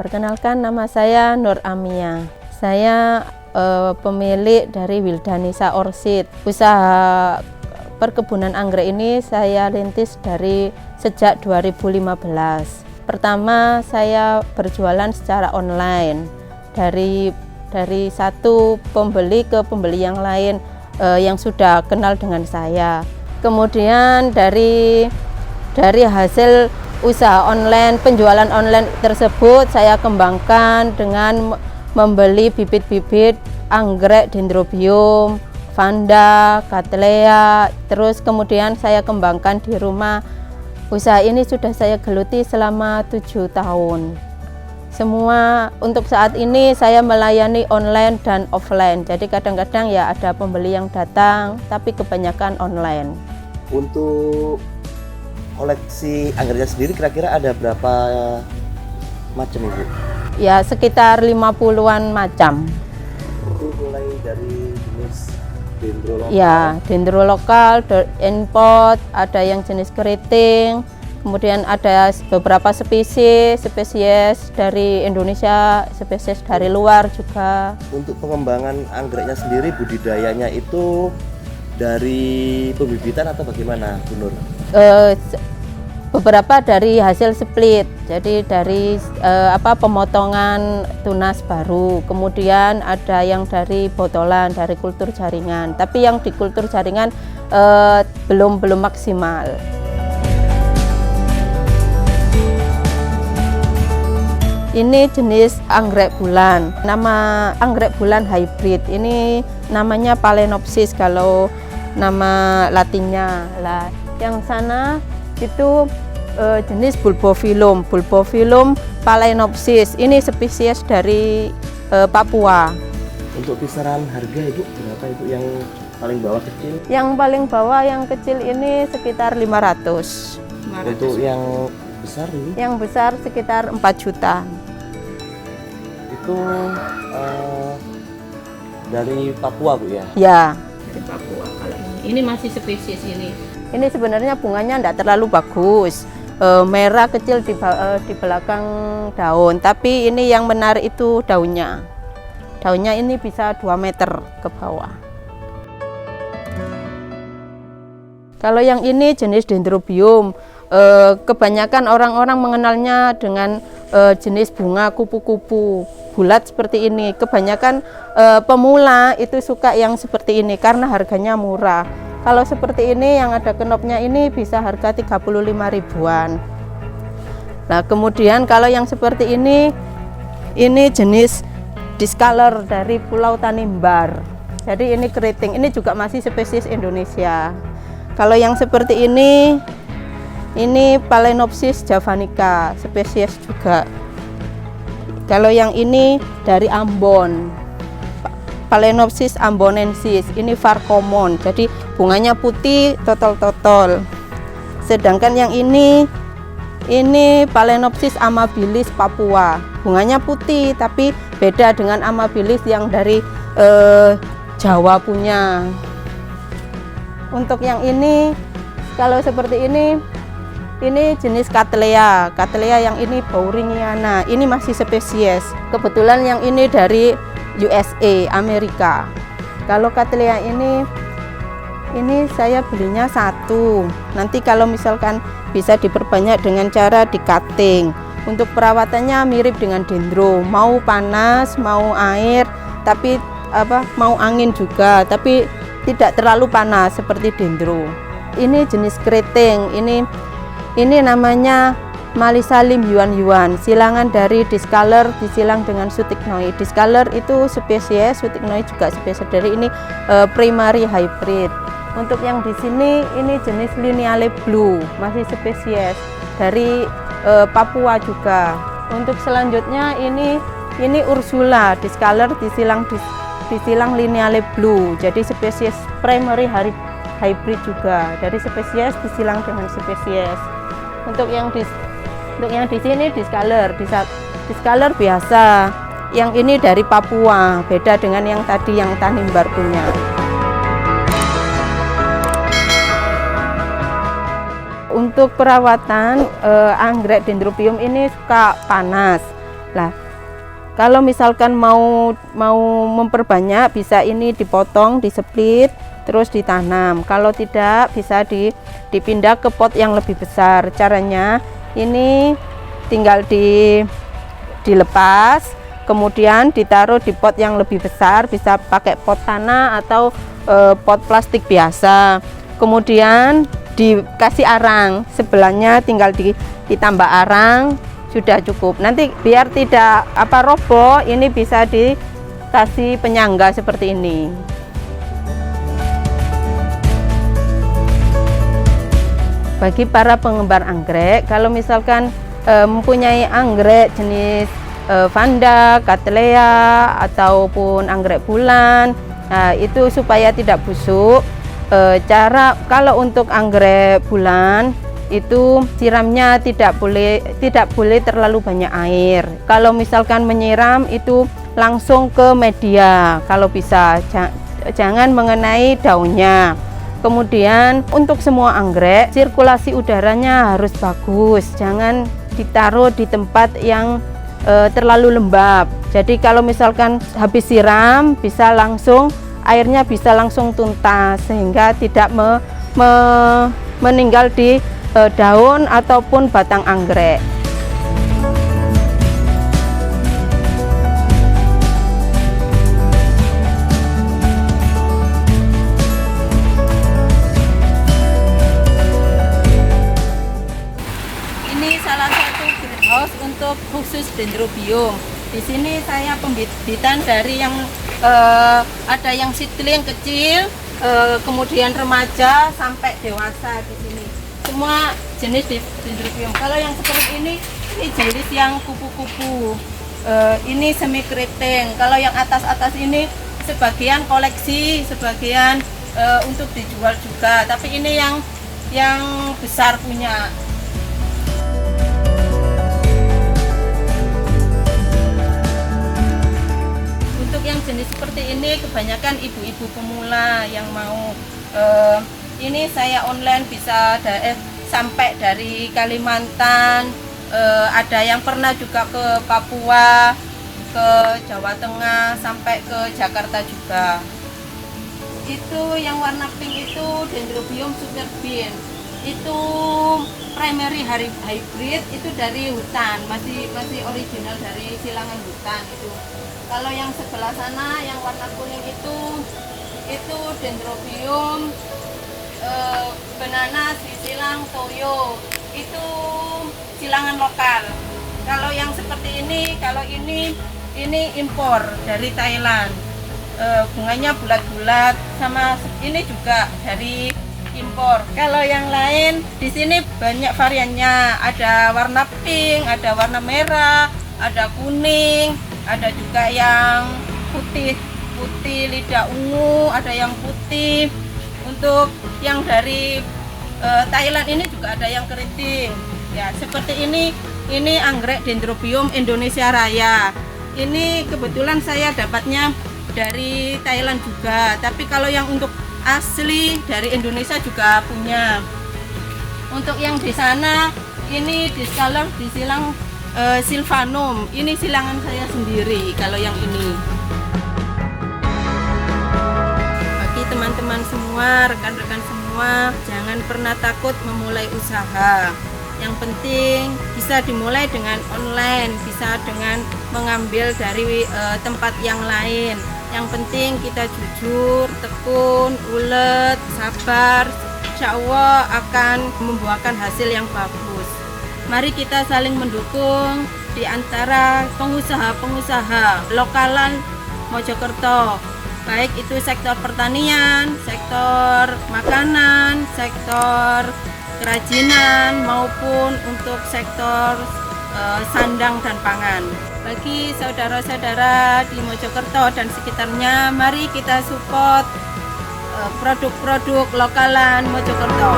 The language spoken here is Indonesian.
Perkenalkan, nama saya Nur Amia. Saya pemilik dari Wildanisa Orchid. Usaha perkebunan anggrek ini saya rintis dari sejak 2015. Pertama saya berjualan secara online dari satu pembeli ke pembeli yang lain yang sudah kenal dengan saya. Kemudian dari hasil usaha online, penjualan online tersebut saya kembangkan dengan membeli bibit-bibit anggrek Dendrobium, Vanda, Cattleya, terus kemudian saya kembangkan di rumah. Usaha ini sudah saya geluti selama 7 tahun. Semua untuk saat ini saya melayani online dan offline. Jadi kadang-kadang ya ada pembeli yang datang, tapi kebanyakan online. Untuk koleksi anggreknya sendiri kira-kira ada berapa macam, Ibu? Ya sekitar 50-an macam. Itu mulai dari jenis dendro lokal. Ya, dendro lokal, import, ada yang jenis keriting, kemudian ada beberapa spesies dari Indonesia, spesies dari luar juga. Untuk pengembangan anggreknya sendiri, budidayanya itu dari pembibitan atau bagaimana, Bu Nur? Beberapa dari hasil split, jadi dari pemotongan tunas baru, kemudian ada yang dari botolan, dari kultur jaringan, tapi yang di kultur jaringan belum maksimal. Ini jenis anggrek bulan, nama anggrek bulan hybrid, ini namanya Phalaenopsis kalau nama latinnya lah. Yang sana itu jenis Bulbophyllum Phalaenopsis, ini spesies dari Papua. Untuk kisaran harga Ibu berapa Ibu yang paling bawah kecil? Yang paling bawah yang kecil ini sekitar 500. Untuk yang besar ini? Yang besar sekitar 4 juta. Itu dari Papua, Bu ya? Ya. Dari Papua kalau ini masih spesies ini. Ini sebenarnya bunganya tidak terlalu bagus, merah kecil di belakang daun. Tapi ini yang menarik itu daunnya. Daunnya ini bisa 2 meter ke bawah. Kalau yang ini jenis Dendrobium, kebanyakan orang-orang mengenalnya dengan jenis bunga kupu-kupu bulat seperti ini. Kebanyakan pemula itu suka yang seperti ini karena harganya murah. Kalau seperti ini yang ada kenopnya ini bisa harga 35 ribuan. Nah, kemudian kalau yang seperti ini jenis Discolor dari Pulau Tanimbar. Jadi ini keriting, ini juga masih spesies Indonesia. Kalau yang seperti ini Phalaenopsis javanica, spesies juga. Kalau yang ini dari Ambon, Phalaenopsis ambonensis, ini Varcommon, jadi bunganya putih totol-totol. Sedangkan yang ini Phalaenopsis amabilis Papua, bunganya putih tapi beda dengan amabilis yang dari Jawa punya. Untuk yang ini, kalau seperti ini jenis Cattleya yang ini Bauringiana, ini masih spesies. Kebetulan yang ini dari USA, Amerika. Kalau Cattleya ini saya belinya 1. Nanti kalau misalkan bisa diperbanyak dengan cara di cutting. Untuk perawatannya mirip dengan dendro, mau panas, mau air, tapi mau angin juga, tapi tidak terlalu panas seperti dendro. Ini jenis keriting, ini namanya Malisalim yuan, silangan dari Discolor disilang dengan Sutignoi. Discolor itu spesies, Sutignoi juga spesies dari ini primary hybrid. Untuk yang di sini ini jenis Lineale Blue, masih spesies dari Papua juga. Untuk selanjutnya ini Ursula, Discolor disilang Lineale Blue, jadi spesies primary hybrid juga, dari spesies disilang dengan spesies. Untuk yang di sini Discolor biasa, yang ini dari Papua, beda dengan yang tadi yang Tanimbar punya. Untuk perawatan anggrek Dendrobium ini suka panas. Lah, kalau misalkan mau memperbanyak, bisa ini dipotong, diseplit, terus ditanam. Kalau tidak, bisa dipindah ke pot yang lebih besar. Caranya ini tinggal dilepas, kemudian ditaruh di pot yang lebih besar, bisa pakai pot tanah atau pot plastik biasa. Kemudian dikasih arang, sebelahnya tinggal ditambah arang, sudah cukup. Nanti biar tidak roboh, ini bisa dikasih penyangga seperti ini. Bagi para penggemar anggrek, kalau misalkan mempunyai anggrek jenis Vanda, Cattleya ataupun anggrek bulan, itu supaya tidak busuk. Cara kalau untuk anggrek bulan itu siramnya tidak boleh terlalu banyak air. Kalau misalkan menyiram itu langsung ke media, kalau bisa jangan mengenai daunnya. Kemudian untuk semua anggrek sirkulasi udaranya harus bagus, jangan ditaruh di tempat yang terlalu lembab. Jadi kalau misalkan habis siram bisa langsung airnya bisa langsung tuntas sehingga tidak meninggal di daun ataupun batang anggrek. Ini salah satu greenhouse untuk khusus dendrobium. Di sini saya pembibitan dari yang ada yang seedling kecil, kemudian remaja sampai dewasa di sini. Semua jenis dendrobium. Kalau yang seperti ini jenis yang kupu-kupu. Ini semi keriting. Kalau yang atas-atas ini sebagian koleksi, sebagian untuk dijual juga. Tapi ini yang besar punya. Untuk yang jenis seperti ini kebanyakan ibu-ibu pemula yang mau ini saya online bisa sampai dari Kalimantan, ada yang pernah juga ke Papua, ke Jawa Tengah, sampai ke Jakarta juga. Itu yang warna pink itu Dendrobium superbean. Itu primary hybrid, itu dari hutan, masih original dari silangan hutan itu. Kalau yang sebelah sana yang warna kuning itu Dendrobium banana silang toyo, itu silangan lokal. Kalau yang seperti ini, ini impor dari Thailand. Bunganya bulat-bulat, sama ini juga dari impor. Kalau yang lain di sini banyak variannya, ada warna pink, ada warna merah, ada kuning, ada juga yang putih lidah ungu, ada yang putih. Untuk yang dari Thailand ini juga ada yang keriting. Ya, seperti ini anggrek Dendrobium Indonesia Raya. Ini kebetulan saya dapatnya dari Thailand juga. Tapi kalau yang untuk asli dari Indonesia juga punya. Untuk yang di sana ini discolor disilang Sylvanum. Ini silangan saya sendiri kalau yang ini. Bagi teman-teman semua, rekan-rekan semua, jangan pernah takut memulai usaha. Yang penting bisa dimulai dengan online, bisa dengan mengambil dari tempat yang lain. Yang penting kita jujur, tekun, ulet, sabar. Insya Allah akan membuahkan hasil yang bagus. Mari kita saling mendukung di antara pengusaha-pengusaha lokalan Mojokerto, baik itu sektor pertanian, sektor makanan, sektor kerajinan, maupun untuk sektor sandang dan pangan. Bagi saudara-saudara di Mojokerto dan sekitarnya, mari kita support produk-produk lokalan Mojokerto.